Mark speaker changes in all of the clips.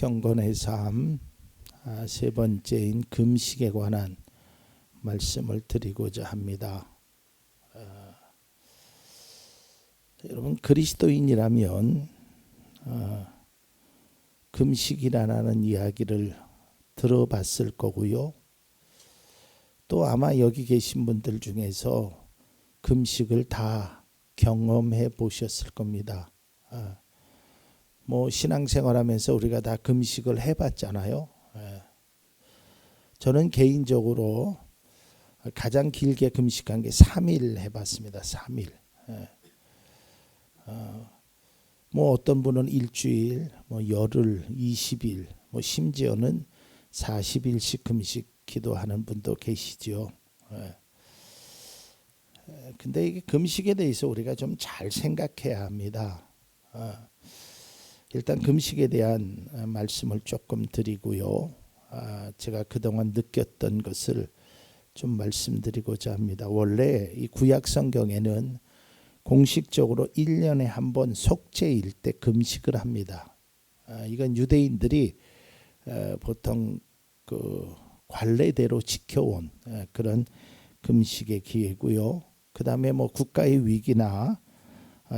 Speaker 1: 경건의 삶 세 번째인 금식에 관한 말씀을 드리고자 합니다. 여러분 그리스도인이라면 금식이라는 이야기를 들어봤을 거고요. 또 아마 여기 계신 분들 중에서 금식을 다 경험해 보셨을 겁니다. 뭐 신앙생활하면서 우리가 다 금식을 해봤잖아요. 저는 개인적으로 가장 길게 금식한 게 3일 해봤습니다. 3일. 뭐 어떤 분은 일주일, 뭐 열흘, 20일, 뭐 심지어는 40일씩 금식 기도하는 분도 계시죠. 근데 이게 금식에 대해서 우리가 좀 잘 생각해야 합니다. 일단 금식에 대한 말씀을 조금 드리고요. 제가 그동안 느꼈던 것을 좀 말씀드리고자 합니다. 원래 이 구약 성경에는 공식적으로 1년에 한 번 속죄일 때 금식을 합니다. 이건 유대인들이 보통 그 관례대로 지켜온 그런 금식의 기회고요. 그 다음에 뭐 국가의 위기나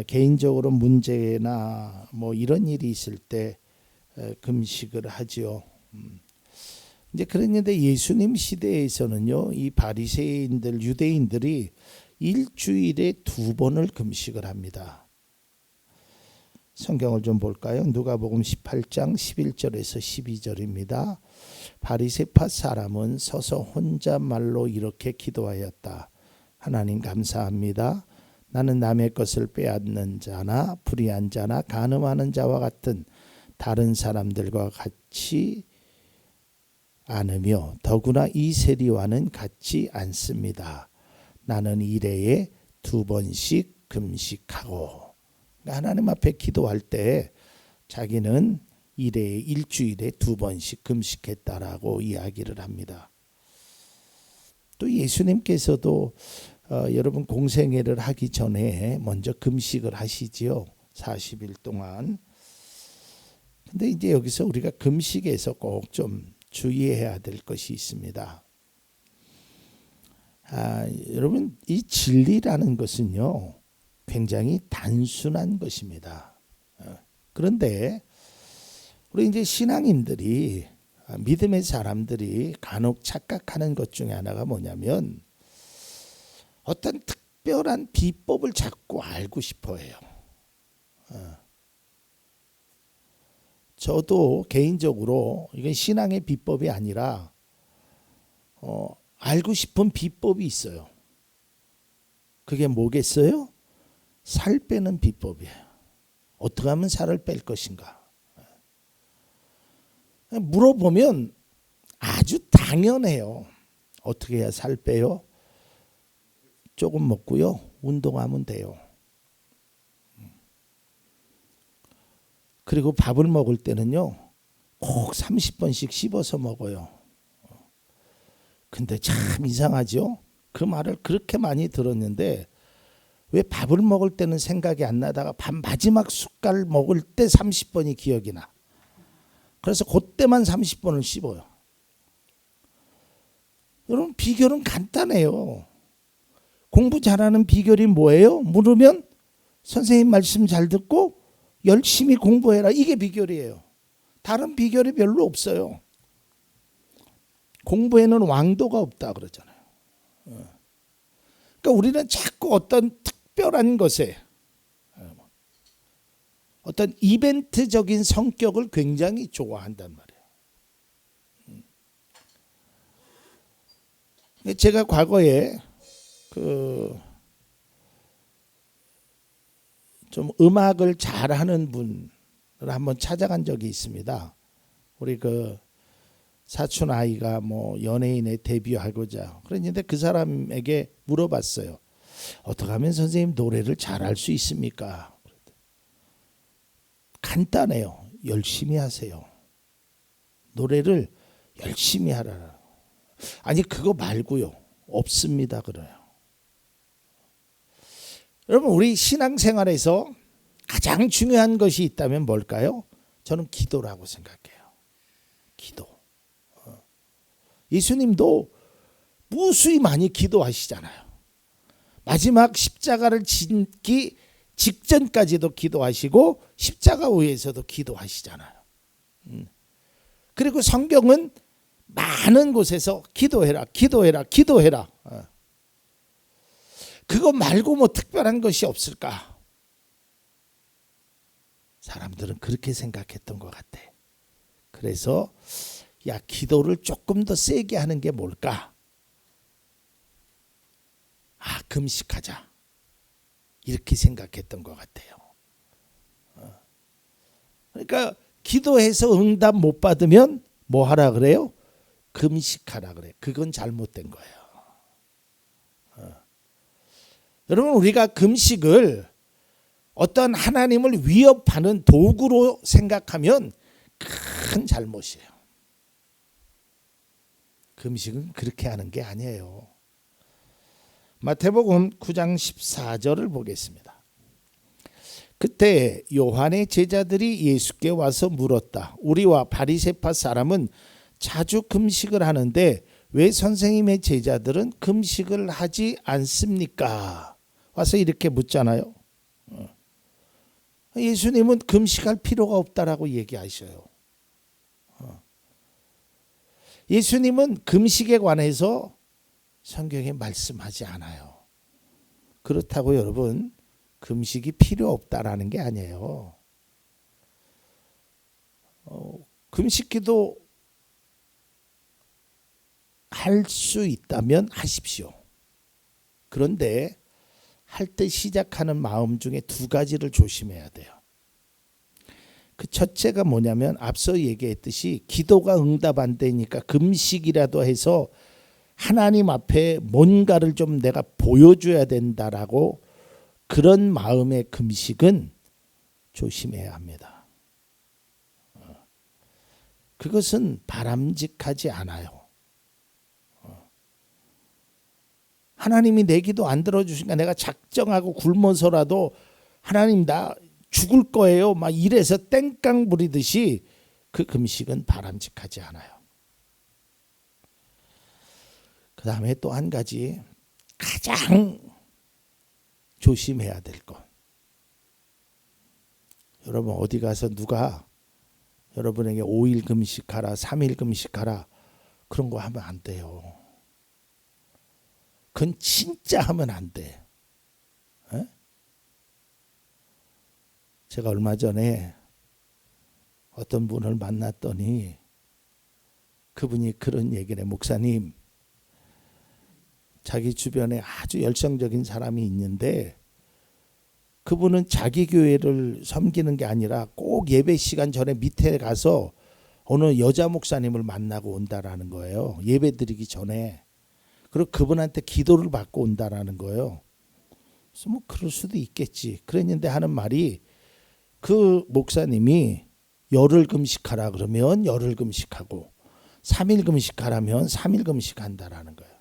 Speaker 1: 개인적으로 문제나 뭐 이런 일이 있을 때 금식을 하죠. 이제 그랬는데 예수님 시대에서는요, 이 바리새인들 유대인들이 일주일에 2번을 금식을 합니다. 성경을 좀 볼까요? 누가복음 18장 11절에서 12절입니다. 바리새파 사람은 서서 혼잣말로 이렇게 기도하였다. 하나님 감사합니다. 나는 남의 것을 빼앗는 자나 불의한 자나 간음하는 자와 같은 다른 사람들과 같이 않으며 더구나 이 세리와는 같지 않습니다. 나는 일해에 2번씩 금식하고. 그러니까 하나님 앞에 기도할 때 자기는 일해에 일주일에 2번씩 금식했다라고 이야기를 합니다. 또 예수님께서도 여러분 공생애를 하기 전에 먼저 금식을 하시지요. 40일 동안. 근데 이제 여기서 우리가 금식에서 꼭 좀 주의해야 될 것이 있습니다. 여러분 이 진리라는 것은요 굉장히 단순한 것입니다. 그런데 우리 이제 신앙인들이 믿음의 사람들이 간혹 착각하는 것 중에 하나가 뭐냐면 어떤 특별한 비법을 자꾸 알고 싶어 해요. 저도 개인적으로 이건 신앙의 비법이 아니라 알고 싶은 비법이 있어요. 그게 뭐겠어요? 살 빼는 비법이에요. 어떻게 하면 살을 뺄 것인가? 물어보면 아주 당연해요. 어떻게 해야 살 빼요? 조금 먹고요. 운동하면 돼요. 그리고 밥을 먹을 때는요. 꼭 30번씩 씹어서 먹어요. 근데 참 이상하죠? 그 말을 그렇게 많이 들었는데 왜 밥을 먹을 때는 생각이 안 나다가 밥 마지막 숟갈 먹을 때 30번이 기억이 나. 그래서 그때만 30번을 씹어요. 여러분 비결은 간단해요. 공부 잘하는 비결이 뭐예요? 물으면 선생님 말씀 잘 듣고 열심히 공부해라. 이게 비결이에요. 다른 비결이 별로 없어요. 공부에는 왕도가 없다 그러잖아요. 그러니까 우리는 자꾸 어떤 특별한 것에 어떤 이벤트적인 성격을 굉장히 좋아한단 말이에요. 제가 과거에 좀 음악을 잘하는 분을 한번 찾아간 적이 있습니다. 우리 사촌 아이가 뭐 연예인에 데뷔하고자 그랬는데 그 사람에게 물어봤어요. 어떻게 하면 선생님 노래를 잘할 수 있습니까? 간단해요. 열심히 하세요. 노래를 열심히 하라. 아니 그거 말고요. 없습니다. 그래요. 여러분 우리 신앙생활에서 가장 중요한 것이 있다면 뭘까요? 저는 기도라고 생각해요. 기도. 예수님도 무수히 많이 기도하시잖아요. 마지막 십자가를 짓기 직전까지도 기도하시고 십자가 위에서도 기도하시잖아요. 그리고 성경은 많은 곳에서 기도해라, 기도해라, 기도해라. 그거 말고 뭐 특별한 것이 없을까? 사람들은 그렇게 생각했던 것 같아. 그래서 야, 기도를 조금 더 세게 하는 게 뭘까? 아, 금식하자. 이렇게 생각했던 것 같아요. 그러니까 기도해서 응답 못 받으면 뭐 하라 그래요? 금식하라 그래. 그건 잘못된 거예요. 여러분, 우리가 금식을 어떤 하나님을 위협하는 도구로 생각하면 큰 잘못이에요. 금식은 그렇게 하는 게 아니에요. 마태복음 9장 14절을 보겠습니다. 그때 요한의 제자들이 예수께 와서 물었다. 우리와 바리새파 사람은 자주 금식을 하는데 왜 선생님의 제자들은 금식을 하지 않습니까? 와서 이렇게 묻잖아요. 예수님은 금식할 필요가 없다라고 얘기하셔요. 예수님은 금식에 관해서 성경에 말씀하지 않아요. 그렇다고 여러분, 금식이 필요 없다라는 게 아니에요. 금식기도 할 수 있다면 하십시오. 그런데 할 때 시작하는 마음 중에 두 가지를 조심해야 돼요. 그 첫째가 뭐냐면 앞서 얘기했듯이 기도가 응답 안 되니까 금식이라도 해서 하나님 앞에 뭔가를 좀 내가 보여줘야 된다라고 그런 마음의 금식은 조심해야 합니다. 그것은 바람직하지 않아요. 하나님이 내 기도 안 들어주시니까 내가 작정하고 굶어서라도 하나님 나 죽을 거예요 막 이래서 땡깡 부리듯이 그 금식은 바람직하지 않아요. 그 다음에 또 한 가지 가장 조심해야 될 것. 여러분 어디 가서 누가 여러분에게 5일 금식하라 3일 금식하라 그런 거 하면 안 돼요. 그건 진짜 하면 안 돼. 에? 제가 얼마 전에 어떤 분을 만났더니 그분이 그런 얘기를 해. 목사님, 자기 주변에 아주 열성적인 사람이 있는데 그분은 자기 교회를 섬기는 게 아니라 꼭 예배 시간 전에 밑에 가서 어느 여자 목사님을 만나고 온다라는 거예요. 예배 드리기 전에. 그리고 그분한테 기도를 받고 온다라는 거예요. 그래서 뭐 그럴 수도 있겠지. 그랬는데 하는 말이 그 목사님이 열흘 금식하라 그러면 열흘 금식하고 3일 금식하라면 3일 금식한다라는 거예요.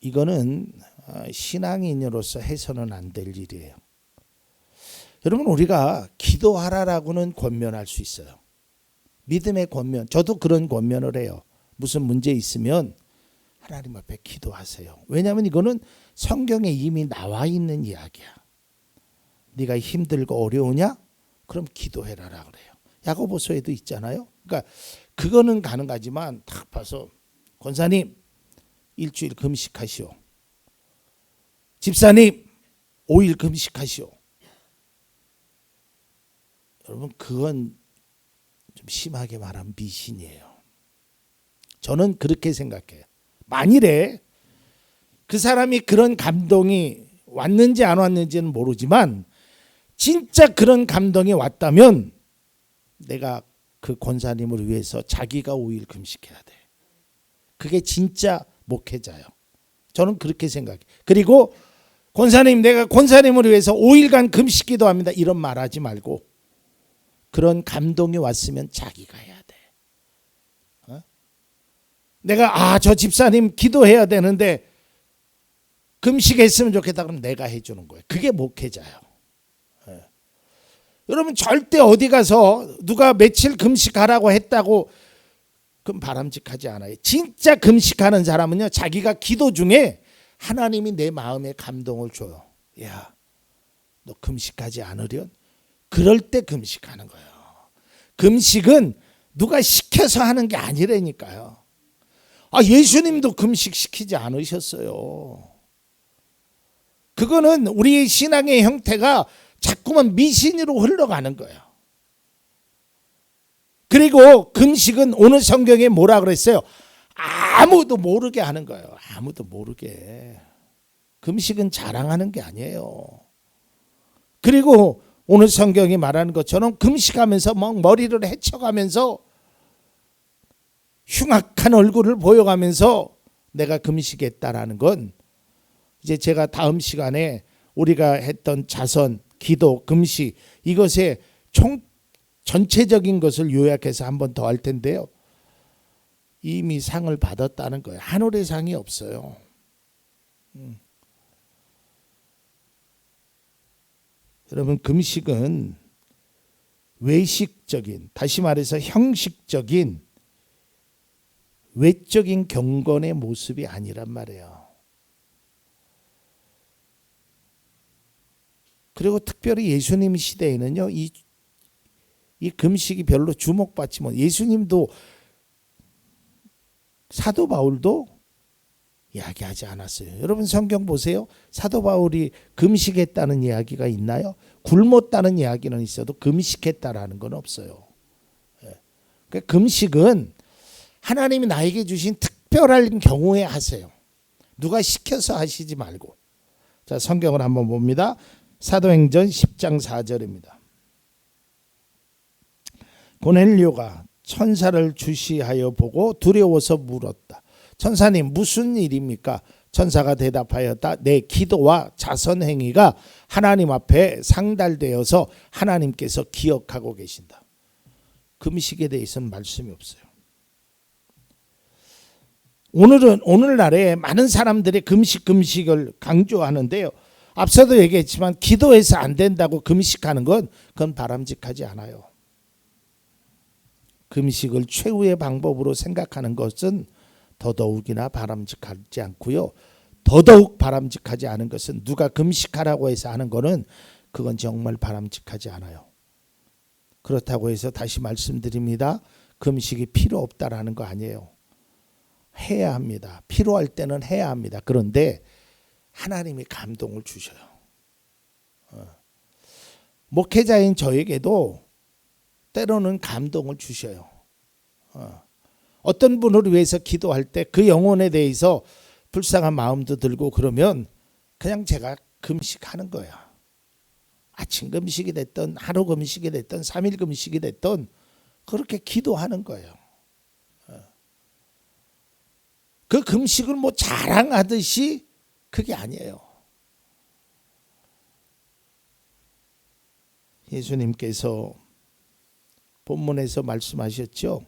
Speaker 1: 이거는 신앙인으로서 해서는 안 될 일이에요. 여러분 우리가 기도하라라고는 권면할 수 있어요. 믿음의 권면. 저도 그런 권면을 해요. 무슨 문제 있으면 하나님 앞에 기도하세요. 왜냐하면 이거는 성경에 이미 나와 있는 이야기야. 네가 힘들고 어려우냐? 그럼 기도해라라 그래요. 야고보서에도 있잖아요. 그러니까 그거는 가능하지만 딱 봐서 권사님 일주일 금식하시오. 집사님 5일 금식하시오. 여러분 그건 좀 심하게 말하면 미신이에요. 저는 그렇게 생각해요. 만일에 그 사람이 그런 감동이 왔는지 안 왔는지는 모르지만 진짜 그런 감동이 왔다면 내가 그 권사님을 위해서 자기가 5일 금식해야 돼. 그게 진짜 목회자예요. 저는 그렇게 생각해요. 그리고 권사님 내가 권사님을 위해서 5일간 금식 기도합니다. 이런 말하지 말고 그런 감동이 왔으면 자기가 해야 돼. 내가 저 집사님 기도해야 되는데 금식했으면 좋겠다 그러면 내가 해주는 거예요. 그게 목회자예요. 여러분 절대 어디 가서 누가 며칠 금식하라고 했다고 그럼 바람직하지 않아요. 진짜 금식하는 사람은요, 자기가 기도 중에 하나님이 내 마음에 감동을 줘요. 야, 너 금식하지 않으련? 그럴 때 금식하는 거예요. 금식은 누가 시켜서 하는 게 아니라니까요. 예수님도 금식 시키지 않으셨어요. 그거는 우리의 신앙의 형태가 자꾸만 미신으로 흘러가는 거예요. 그리고 금식은 오늘 성경에 뭐라 그랬어요? 아무도 모르게 하는 거예요. 아무도 모르게. 금식은 자랑하는 게 아니에요. 그리고 오늘 성경이 말하는 것처럼 금식하면서 막 머리를 헤쳐가면서 흉악한 얼굴을 보여가면서 내가 금식했다라는 건, 이제 제가 다음 시간에 우리가 했던 자선, 기도, 금식, 이것의 전체적인 것을 요약해서 한 번 더 할 텐데요. 이미 상을 받았다는 거예요. 하늘의 상이 없어요. 여러분, 금식은 외식적인, 다시 말해서 형식적인, 외적인 경건의 모습이 아니란 말이에요. 그리고 특별히 예수님 시대에는요, 이 금식이 별로 주목받지 못. 예수님도, 사도 바울도 이야기하지 않았어요. 여러분 성경 보세요. 사도 바울이 금식했다는 이야기가 있나요? 굶었다는 이야기는 있어도 금식했다라는 건 없어요. 그러니까 금식은 하나님이 나에게 주신 특별한 경우에 하세요. 누가 시켜서 하시지 말고. 자, 성경을 한번 봅니다. 사도행전 10장 4절입니다. 고넬료가 천사를 주시하여 보고 두려워서 물었다. 천사님, 무슨 일입니까? 천사가 대답하였다. 내 기도와 자선 행위가 하나님 앞에 상달되어서 하나님께서 기억하고 계신다. 금식에 대해서는 말씀이 없어요. 오늘날에 많은 사람들이 금식을 강조하는데요. 앞서도 얘기했지만 기도해서 안 된다고 금식하는 건 그건 바람직하지 않아요. 금식을 최후의 방법으로 생각하는 것은 더더욱이나 바람직하지 않고요. 더더욱 바람직하지 않은 것은 누가 금식하라고 해서 하는 거는 그건 정말 바람직하지 않아요. 그렇다고 해서 다시 말씀드립니다. 금식이 필요 없다라는 거 아니에요. 해야 합니다. 필요할 때는 해야 합니다. 그런데 하나님이 감동을 주셔요. 목회자인 저에게도 때로는 감동을 주셔요. 어떤 분을 위해서 기도할 때 그 영혼에 대해서 불쌍한 마음도 들고 그러면 그냥 제가 금식하는 거야. 아침 금식이 됐든 하루 금식이 됐든 3일 금식이 됐든 그렇게 기도하는 거예요. 그 금식을 뭐 자랑하듯이 그게 아니에요. 예수님께서 본문에서 말씀하셨죠.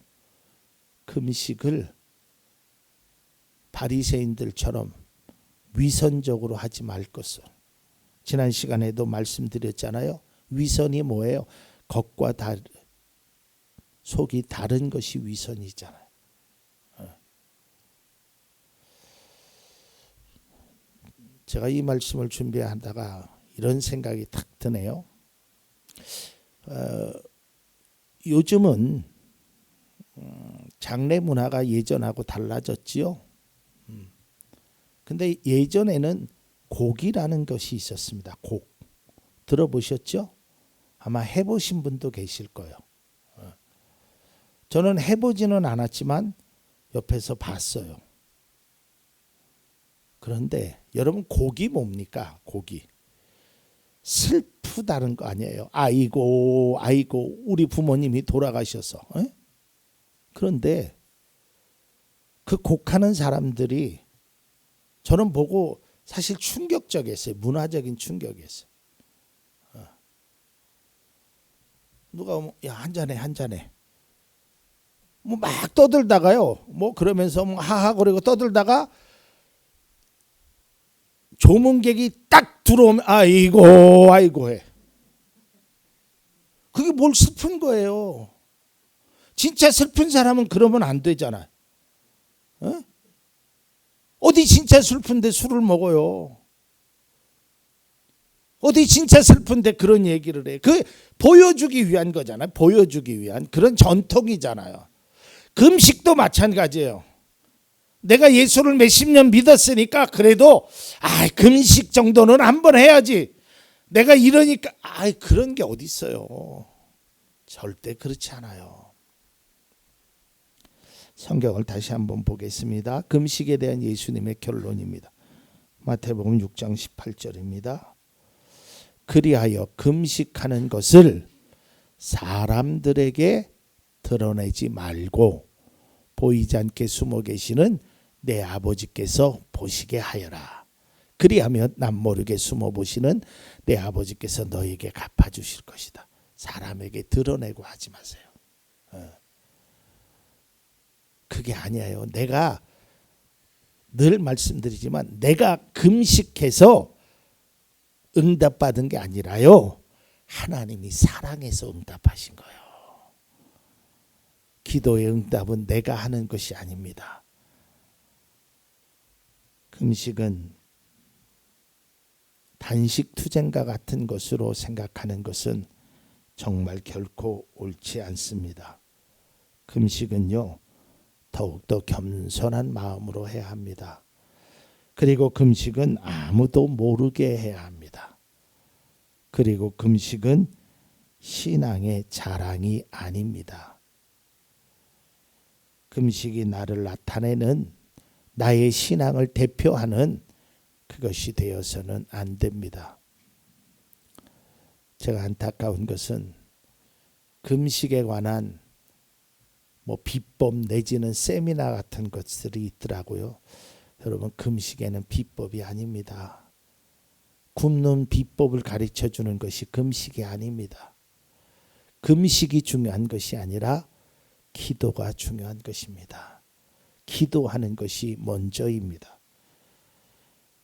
Speaker 1: 금식을 바리새인들처럼 위선적으로 하지 말 것을. 지난 시간에도 말씀드렸잖아요. 위선이 뭐예요? 겉과 속이 다른 것이 위선이잖아요. 제가 이 말씀을 준비하다가 이런 생각이 탁 드네요. 요즘은 장례 문화가 예전하고 달라졌지요. 근데 예전에는 곡이라는 것이 있었습니다. 곡. 들어보셨죠? 아마 해보신 분도 계실 거예요. 저는 해보지는 않았지만 옆에서 봤어요. 그런데 여러분 곡이 뭡니까? 곡이. 슬프다는 거 아니에요. 아이고 우리 부모님이 돌아가셔서. 그런데 그 곡하는 사람들이 저는 보고 사실 충격적이었어요. 문화적인 충격이었어요. 누가 야 한 잔해 뭐 막 떠들다가요. 뭐 그러면서 뭐 하하 그러고 떠들다가 조문객이 딱 들어오면 아이고 해. 그게 뭘 슬픈 거예요. 진짜 슬픈 사람은 그러면 안 되잖아. 어? 어디 진짜 슬픈데 술을 먹어요. 어디 진짜 슬픈데 그런 얘기를 해. 그 보여주기 위한 거잖아요. 보여주기 위한 그런 전통이잖아요. 금식도 마찬가지예요. 내가 예수를 몇십 년 믿었으니까 그래도 금식 정도는 한번 해야지. 내가 이러니까 그런 게 어디 있어요. 절대 그렇지 않아요. 성경을 다시 한번 보겠습니다. 금식에 대한 예수님의 결론입니다. 마태복음 6장 18절입니다. 그리하여 금식하는 것을 사람들에게 드러내지 말고 보이지 않게 숨어 계시는 내 아버지께서 보시게 하여라. 그리하면 남 모르게 숨어 보시는 내 아버지께서 너에게 갚아주실 것이다. 사람에게 드러내고 하지 마세요. 그게 아니에요. 내가 늘 말씀드리지만 내가 금식해서 응답받은 게 아니라요. 하나님이 사랑해서 응답하신 거예요. 기도의 응답은 내가 하는 것이 아닙니다. 금식은 단식 투쟁과 같은 것으로 생각하는 것은 정말 결코 옳지 않습니다. 금식은요, 더욱더 겸손한 마음으로 해야 합니다. 그리고 금식은 아무도 모르게 해야 합니다. 그리고 금식은 신앙의 자랑이 아닙니다. 금식이 나를 나타내는 나의 신앙을 대표하는 그것이 되어서는 안 됩니다. 제가 안타까운 것은 금식에 관한 비법 내지는 세미나 같은 것들이 있더라고요. 여러분, 금식에는 비법이 아닙니다. 굶는 비법을 가르쳐 주는 것이 금식이 아닙니다. 금식이 중요한 것이 아니라 기도가 중요한 것입니다. 기도하는 것이 먼저입니다.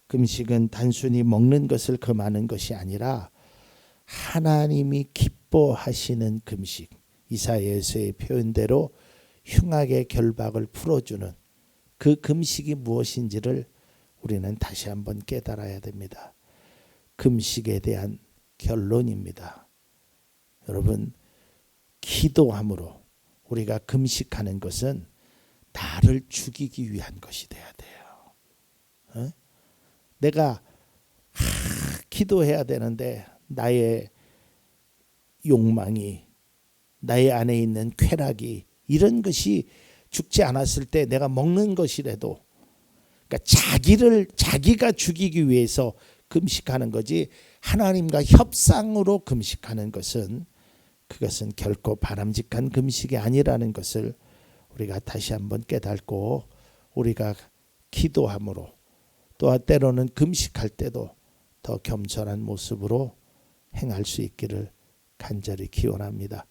Speaker 1: 금식은 단순히 먹는 것을 금하는 것이 아니라 하나님이 기뻐하시는 금식, 이사야서의 표현대로 흉악의 결박을 풀어주는 그 금식이 무엇인지를 우리는 다시 한번 깨달아야 됩니다. 금식에 대한 결론입니다. 여러분, 기도함으로 우리가 금식하는 것은 나를 죽이기 위한 것이 돼야 돼요. 내가 기도해야 되는데 나의 욕망이, 나의 안에 있는 쾌락이, 이런 것이 죽지 않았을 때 내가 먹는 것이라도, 그러니까 자기가 죽이기 위해서 금식하는 거지, 하나님과 협상으로 금식하는 것은 그것은 결코 바람직한 금식이 아니라는 것을 우리가 다시 한번 깨닫고, 우리가 기도함으로 또 때로는 금식할 때도 더 겸손한 모습으로 행할 수 있기를 간절히 기원합니다.